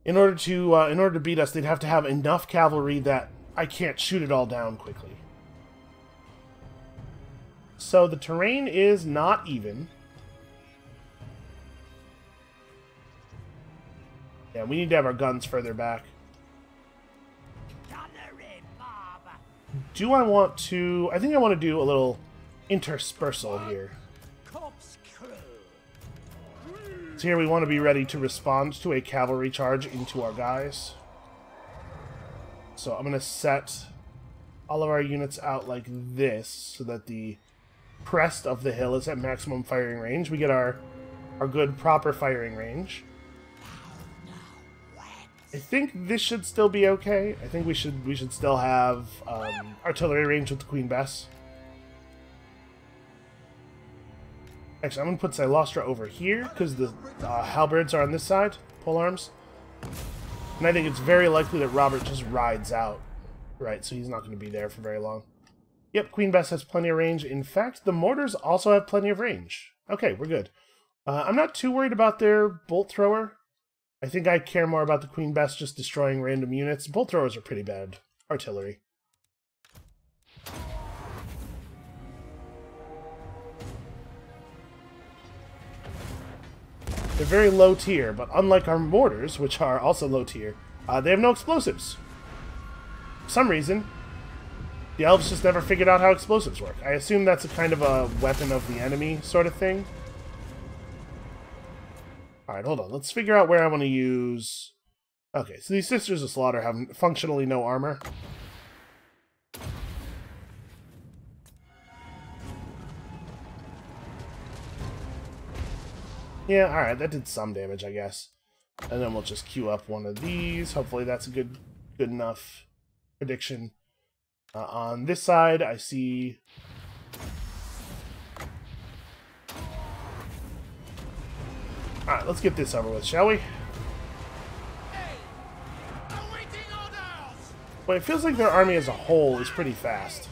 In order to beat us, they'd have to have enough cavalry that I can't shoot it all down quickly. So the terrain is not even. Yeah, we need to have our guns further back. Do I want to... I think I want to do a little interspersal here. So here we want to be ready to respond to a cavalry charge into our guys. So I'm going to set all of our units out like this so that the crest of the hill is at maximum firing range. We get our good proper firing range. I think this should still be okay. I think we should still have artillery range with the Queen Bess. Actually, I'm going to put Silostra over here, because the halberds are on this side, polearms. And I think it's very likely that Robert just rides out. Right, so he's not going to be there for very long. Yep, Queen Bess has plenty of range. In fact, the mortars also have plenty of range. Okay, we're good. I'm not too worried about their bolt thrower. I think I care more about the Queen Bess just destroying random units. Bolt throwers are pretty bad artillery. They're very low tier, but unlike our mortars, which are also low tier, they have no explosives. For some reason, the elves just never figured out how explosives work. I assume that's a kind of a weapon of the enemy sort of thing. Alright, hold on. Let's figure out where I want to use... Okay, so these Sisters of Slaughter have functionally no armor. Yeah, alright, that did some damage, I guess. And then we'll just queue up one of these. Hopefully that's a good enough prediction. On this side, I see... Alright, let's get this over with, shall we? Well, it feels like their army as a whole is pretty fast.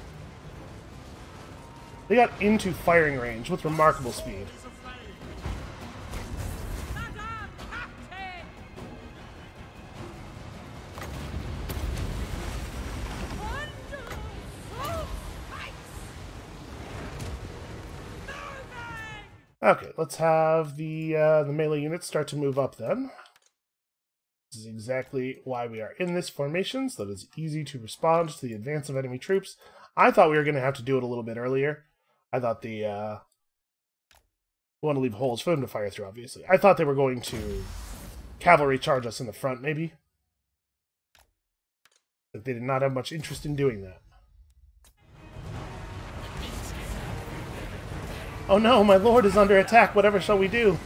They got into firing range with remarkable speed. Okay, let's have the melee units start to move up then. This is exactly why we are in this formation, so that it's easy to respond to the advance of enemy troops. I thought we were going to have to do it a little bit earlier. I thought we want to leave holes for them to fire through, obviously. I thought they were going to cavalry charge us in the front, maybe. But they did not have much interest in doing that. Oh no, my lord is under attack. Whatever shall we do?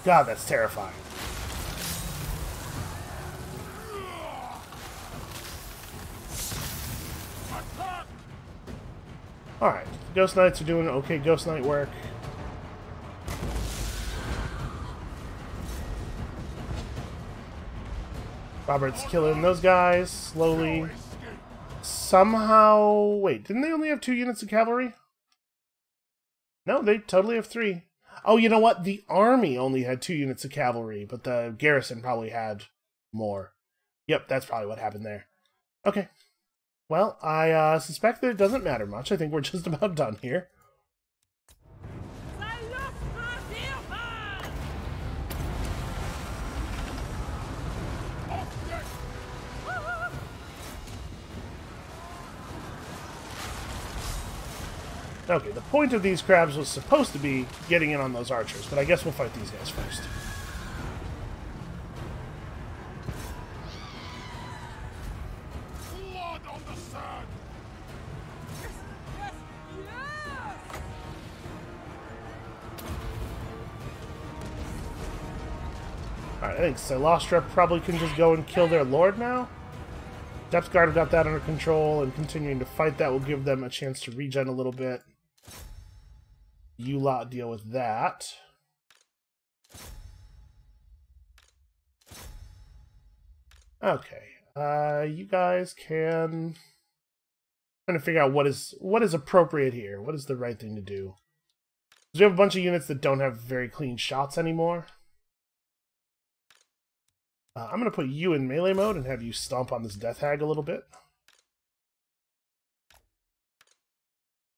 God, that's terrifying. Alright, Ghost Knights are doing okay Ghost Knight work. Robert's killing those guys slowly. Somehow... Wait, didn't they only have 2 units of cavalry? No, they totally have 3. Oh, you know what? The army only had 2 units of cavalry, but the garrison probably had more. Yep, that's probably what happened there. Okay. Well, I suspect that it doesn't matter much. I think we're just about done here. Okay, the point of these crabs was supposed to be getting in on those archers, but I guess we'll fight these guys first. Blood on the sand! Alright, I think Celostra probably can just go and kill their lord now. Depth Guard have got that under control, and continuing to fight that will give them a chance to regen a little bit. You lot deal with that. Okay, you guys can... I'm trying to figure out what is appropriate here. What is the right thing to do? Because we have a bunch of units that don't have very clean shots anymore. I'm going to put you in melee mode and have you stomp on this Death Hag a little bit.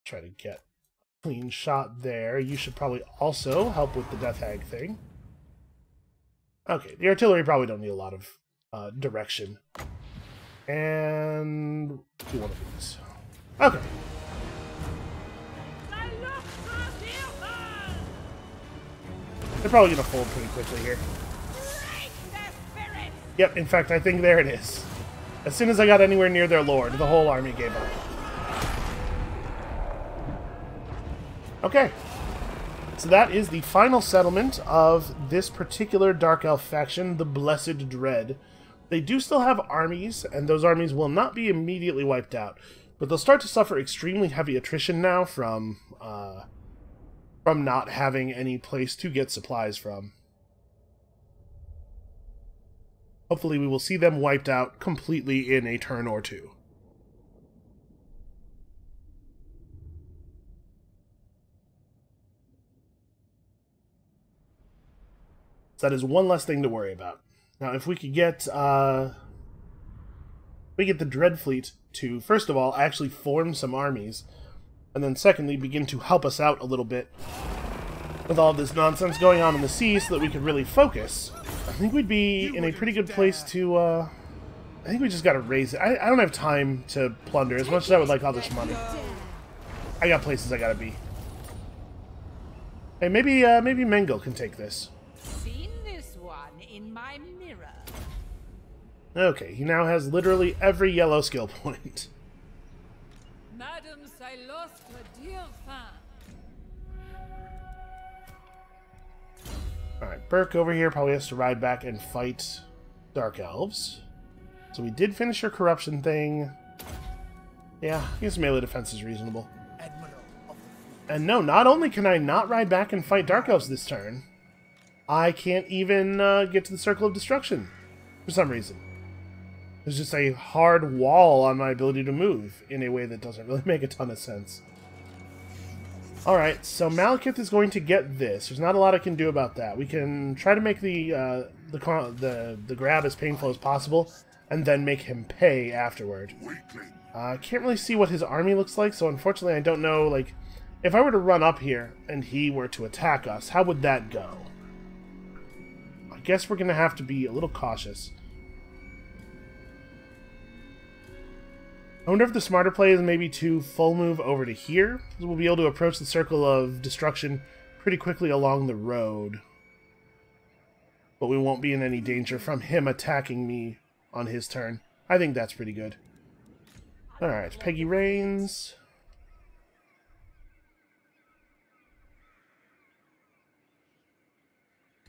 Try to get a clean shot there. You should probably also help with the Death Hag thing. Okay, the artillery probably don't need a lot of direction. And do one of these. Okay. They're probably going to fold pretty quickly here. Yep, in fact, I think there it is. As soon as I got anywhere near their lord, the whole army gave up. Okay. So that is the final settlement of this particular Dark Elf faction, the Blessed Dread. They do still have armies, and those armies will not be immediately wiped out. But they'll start to suffer extremely heavy attrition now from not having any place to get supplies from. Hopefully we will see them wiped out completely in a turn or two. So that is one less thing to worry about. Now, if we could get the Dread Fleet to, first of all, actually form some armies, and then secondly, begin to help us out a little bit with all this nonsense going on in the sea so that we could really focus, I think we'd be in a pretty good place to, I think we just gotta raise it. I don't have time to plunder as much as I would like all this money. I got places I gotta be. Hey, maybe Mengel can take this. Seen this one in my mirror. Okay, he now has literally every yellow skill point. Madam, I lost her dear fan. Alright, Burke over here probably has to ride back and fight Dark Elves. So we did finish your corruption thing. Yeah, I guess melee defense is reasonable. And no, not only can I not ride back and fight Dark Elves this turn, I can't even get to the Circle of Destruction for some reason. There's just a hard wall on my ability to move in a way that doesn't really make a ton of sense. Alright, so Malekith is going to get this. There's not a lot I can do about that. We can try to make the grab as painful as possible, and then make him pay afterward. I can't really see what his army looks like, so unfortunately I don't know, like, if I were to run up here and he were to attack us, how would that go? I guess we're going to have to be a little cautious. I wonder if the smarter play is maybe to full move over to here. We'll be able to approach the Circle of Destruction pretty quickly along the road. But we won't be in any danger from him attacking me on his turn. I think that's pretty good. Alright, Peggy Rains.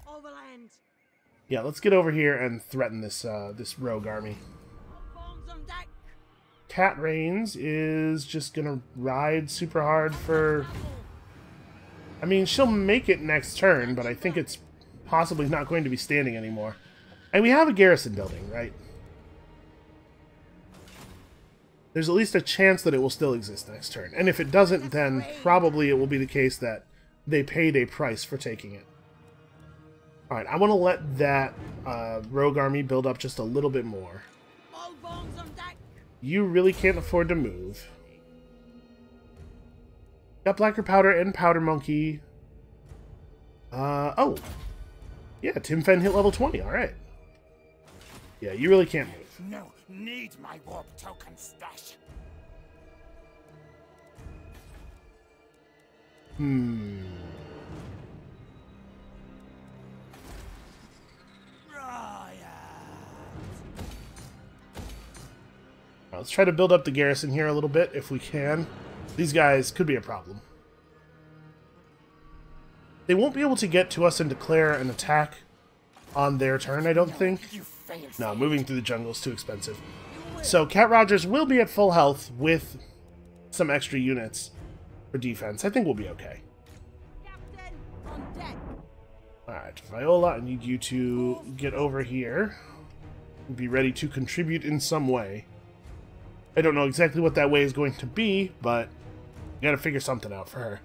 Overland. Yeah, let's get over here and threaten this this rogue army. Bombs on deck. Cat Rains is just gonna ride super hard for... I mean, she'll make it next turn, but I think it's possibly not going to be standing anymore. And we have a garrison building, right? There's at least a chance that it will still exist next turn. And if it doesn't, then probably it will be the case that they paid a price for taking it. Alright, I want to let that rogue army build up just a little bit more. All bombs on deck. You really can't afford to move. Got Blacker Powder and Powder Monkey. Oh. Yeah, Tim Fenn hit level 20, alright. Yeah, you really can't move. No, need my warp token stash. Let's try to build up the garrison here a little bit, if we can. These guys could be a problem. They won't be able to get to us and declare an attack on their turn, I don't think. No, moving through the jungle is too expensive. So Cat Rogers will be at full health with some extra units for defense. I think we'll be okay. Captain on deck. Alright, Viola, I need you to get over here and be ready to contribute in some way. I don't know exactly what that way is going to be, but you gotta figure something out for her.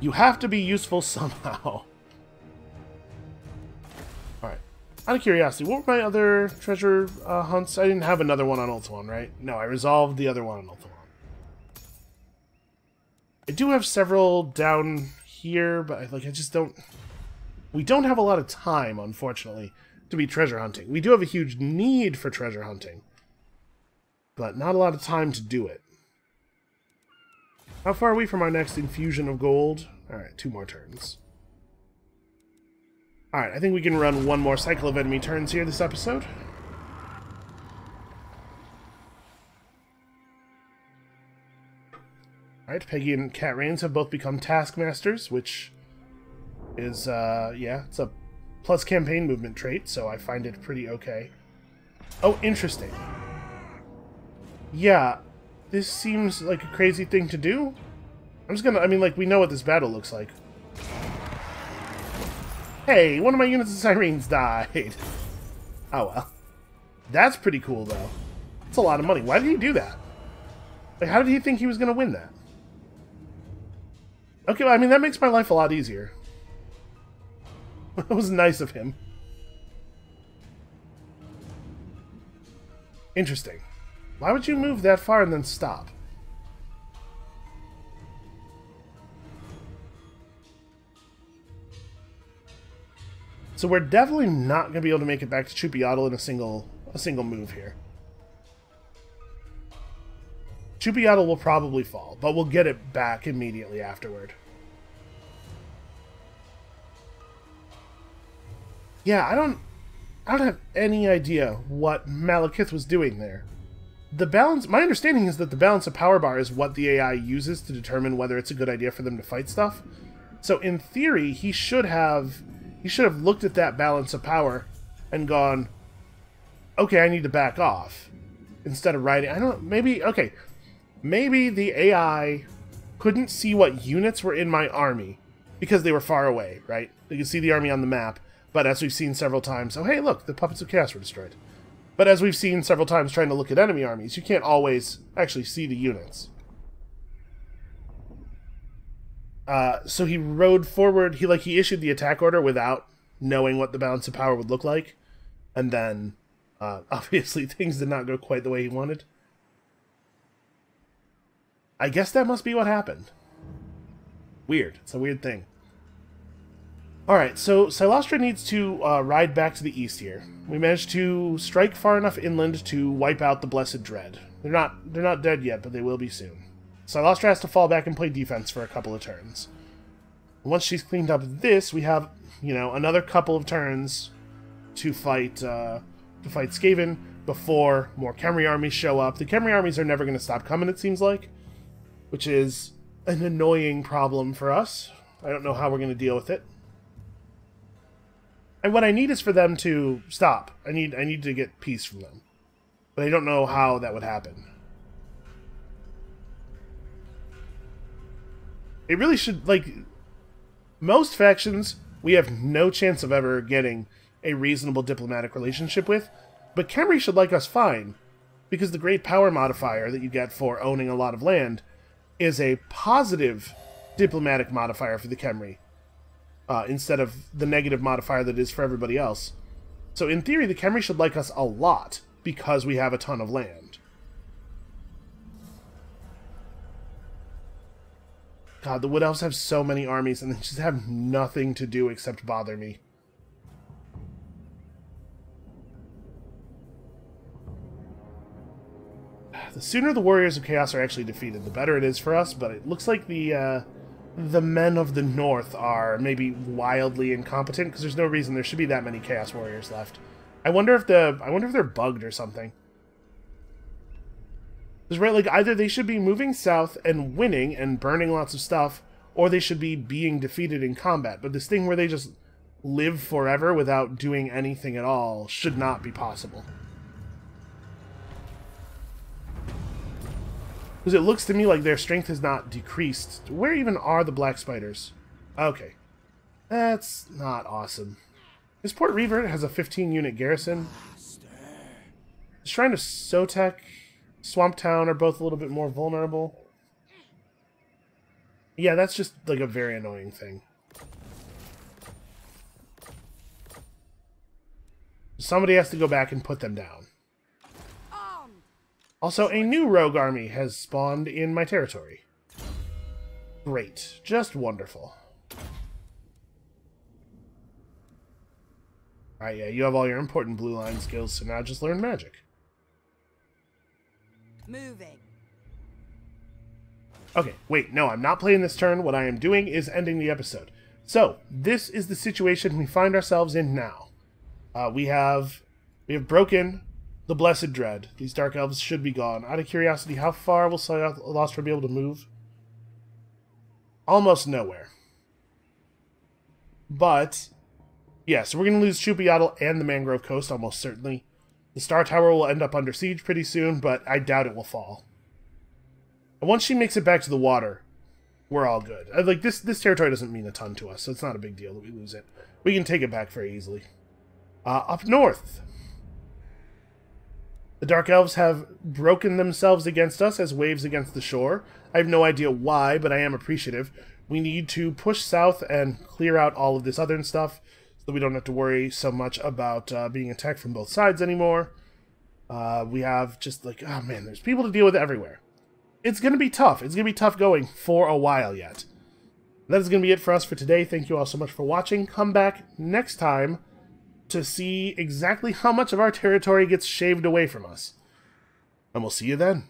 You have to be useful somehow. Alright. Out of curiosity, what were my other treasure hunts? I didn't have another one on Ulthuan, right? No, I resolved the other one on Ulthuan. I do have several down here, but I just don't... We don't have a lot of time, unfortunately, to be treasure hunting. We do have a huge need for treasure hunting, but not a lot of time to do it. How far are we from our next infusion of gold? Alright, 2 more turns. Alright, I think we can run one more cycle of enemy turns here this episode. Alright, Peggy and Cat Rains have both become Taskmasters, which is, yeah, it's a plus campaign movement trait, so I find it pretty okay. Oh, interesting. Yeah, this seems like a crazy thing to do. I'm just gonna, I mean, like, we know what this battle looks like. Hey, one of my units of Sirens died. Oh well. That's pretty cool, though. That's a lot of money. Why did he do that? Like, how did he think he was gonna win that? Okay, well, I mean, that makes my life a lot easier. That was nice of him. Interesting. Why would you move that far and then stop? So we're definitely not going to be able to make it back to Chupiatl in a single move here. Chupiatl will probably fall, but we'll get it back immediately afterward. Yeah, I don't have any idea what Malekith was doing there. The balance, my understanding is that the balance of power bar is what the AI uses to determine whether it's a good idea for them to fight stuff. So in theory, he should have looked at that balance of power and gone, okay, I need to back off. Instead of riding, maybe the AI couldn't see what units were in my army because they were far away, right? They could see the army on the map, but as we've seen several times, oh hey, look, the Puppets of Chaos were destroyed. But as we've seen several times trying to look at enemy armies, you can't always actually see the units. So he rode forward, he issued the attack order without knowing what the balance of power would look like, and then, obviously things did not go quite the way he wanted. I guess that must be what happened. Weird. It's a weird thing. Alright, so Silostra needs to ride back to the east here. We managed to strike far enough inland to wipe out the Blessed Dread. They're not dead yet, but they will be soon. Silostra has to fall back and play defense for a couple of turns. Once she's cleaned up this, we have, another couple of turns to fight Skaven before more Khemri armies show up. The Khemri armies are never going to stop coming, it seems like, which is an annoying problem for us. I don't know how we're going to deal with it. And what I need is for them to stop. I need to get peace from them. But I don't know how that would happen. It really should, most factions we have no chance of ever getting a reasonable diplomatic relationship with, but Khemri should like us fine, because the great power modifier that you get for owning a lot of land is a positive diplomatic modifier for the Khemri, instead of the negative modifier that is for everybody else. So in theory, the Khemri should like us a lot, because we have a ton of land. God, the Wood Elves have so many armies, and they just have nothing to do except bother me. The sooner the Warriors of Chaos are actually defeated, the better it is for us, but it looks like the men of the North are maybe wildly incompetent, because there's no reason there should be that many Chaos Warriors left. I wonder if they're bugged or something. Because, right, either they should be moving south and winning and burning lots of stuff, or they should be being defeated in combat. But this thing where they just live forever without doing anything at all should not be possible. Because it looks to me like their strength has not decreased. Where even are the Black Spiders? Okay. That's not awesome. This Port Reaver has a 15-unit garrison. The Shrine of Sotek, Swamp Town are both a little bit more vulnerable. Yeah, that's just a very annoying thing. Somebody has to go back and put them down. Also, a new rogue army has spawned in my territory. Great. Just wonderful. Alright, yeah, you have all your important blue line skills, so now just learn magic. Moving. Okay, wait, no, I'm not playing this turn. What I am doing is ending the episode. So, this is the situation we find ourselves in now. We have broken the Blessed Dread. These Dark Elves should be gone. Out of curiosity, how far will Silostra be able to move? Almost nowhere. But, yeah, so we're going to lose Chupiatl and the Mangrove Coast, almost certainly. The Star Tower will end up under siege pretty soon, but I doubt it will fall. And once she makes it back to the water, we're all good. This territory doesn't mean a ton to us, so it's not a big deal that we lose it. We can take it back very easily. Up north, the Dark Elves have broken themselves against us as waves against the shore. I have no idea why, but I am appreciative. We need to push south and clear out all of this other stuff, so that we don't have to worry so much about being attacked from both sides anymore. We have just like, oh man, there's people to deal with everywhere. It's going to be tough. It's going to be tough going for a while yet. That is going to be it for us for today. Thank you all so much for watching. Come back next time to see exactly how much of our territory gets shaved away from us. And we'll see you then.